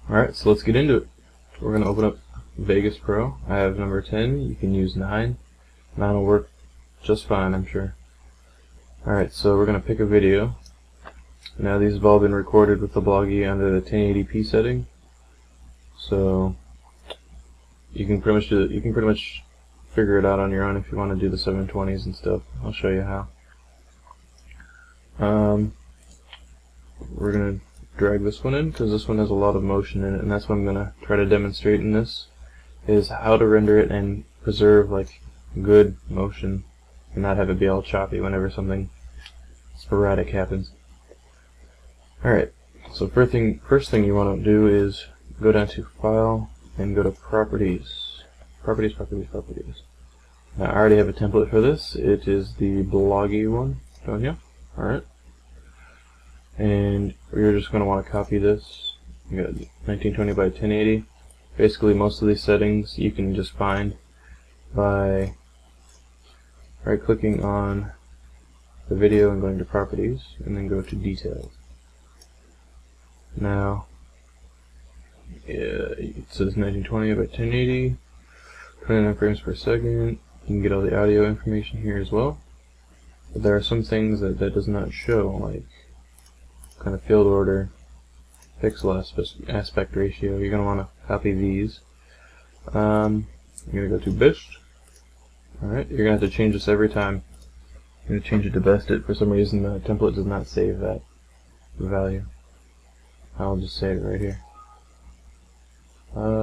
Alright, so let's get into it. We're going to open up Vegas Pro. I have number 10. You can use 9. 9 will work just fine, I'm sure. Alright, so we're going to pick a video. Now these have all been recorded with the Bloggie under the 1080p setting. So you can pretty much figure it out on your own if you want to do the 720s and stuff. I'll show you how. We're going to drag this one in because this one has a lot of motion in it, and that's what I'm going to try to demonstrate in this, is how to render it and preserve like good motion and not have it be all choppy whenever something sporadic happens. Alright, so first thing you want to do is go down to File and go to Properties. Properties. Now I already have a template for this. It is the Bloggie one down here. Alright. And you're just going to want to copy this. You got 1920 by 1080. Basically most of these settings you can just find by right clicking on the video and going to Properties and then go to Details. Now it says 1920 by 1080, 29 frames per second. You can get all the audio information here as well. But there are some things that does not show, like kind of field order, pixel aspect ratio. You're going to want to copy these. You're going to go to best. Alright, you're going to have to change this every time. You're going to change it to bested. For some reason the template does not save that value. I'll just save it right here.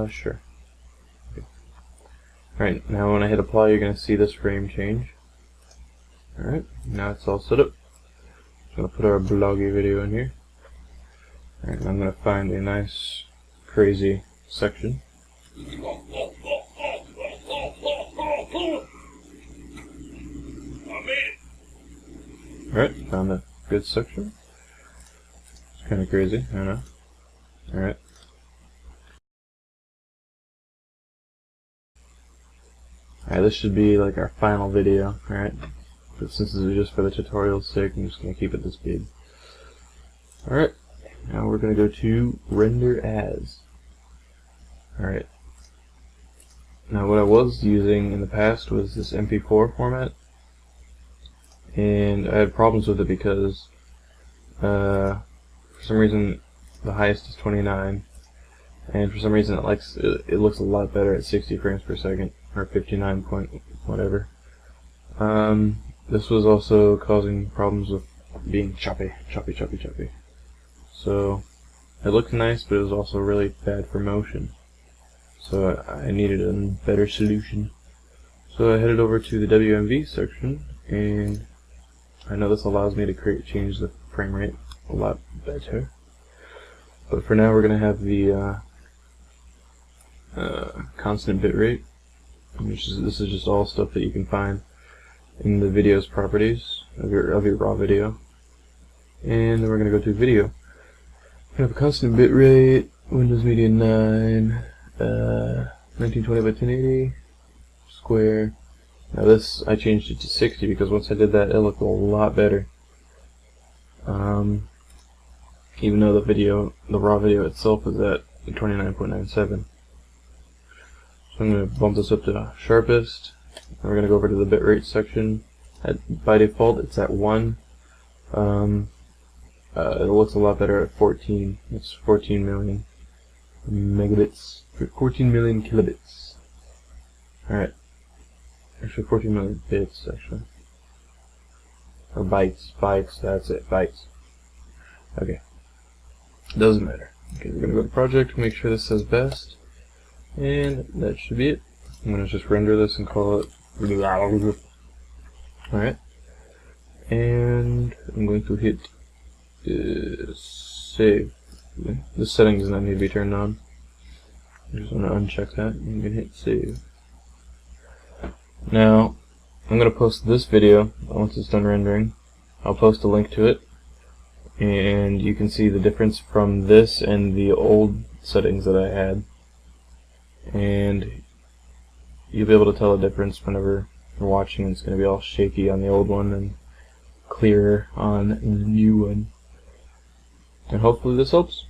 Sure. Okay. Alright, now when I hit apply you're going to see this frame change. Alright, now it's all set up. I'm going to put our Bloggie video in here. Alright, I'm going to find a nice, crazy section. Alright, found a good section. It's kind of crazy, I know. Alright. Alright, this should be like our final video, alright? But since this is just for the tutorial's sake, I'm just going to keep it this big. Alright, now we're going to go to Render As. Alright. Now what I was using in the past was this MP4 format. And I had problems with it because for some reason the highest is 29. And for some reason it looks a lot better at 60 frames per second. Or 59 point whatever. This was also causing problems with being choppy. So it looked nice, but it was also really bad for motion. So I needed a better solution. So I headed over to the WMV section, and I know this allows me to change the frame rate a lot better. But for now, we're going to have the constant bitrate. This is just all stuff that you can find in the video's properties of your raw video. And then we're going to go to video. We have a constant bitrate, Windows Media 9, 1920 by 1080, square. Now this, I changed it to 60 because once I did that, it looked a lot better. Even though the raw video itself is at 29.97. So I'm going to bump this up to sharpest. And we're going to go over to the bitrate section. By default, it's at 1. It looks a lot better at 14. It's 14 million megabits, 14 million kilobits. Alright. Actually, 14 million bits, actually. Or bytes, that's it, bytes. Okay. Doesn't matter. Okay, we're going to go to project, make sure this says best. And that should be it. I'm going to just render this and call it. Alright. And I'm going to hit save. This setting does not need to be turned on. I just want to uncheck that and you can hit save. Now, I'm going to post this video once it's done rendering. I'll post a link to it. And you can see the difference from this and the old settings that I had. And you'll be able to tell the difference whenever you're watching. It's going to be all shaky on the old one and clearer on the new one. And hopefully this helps.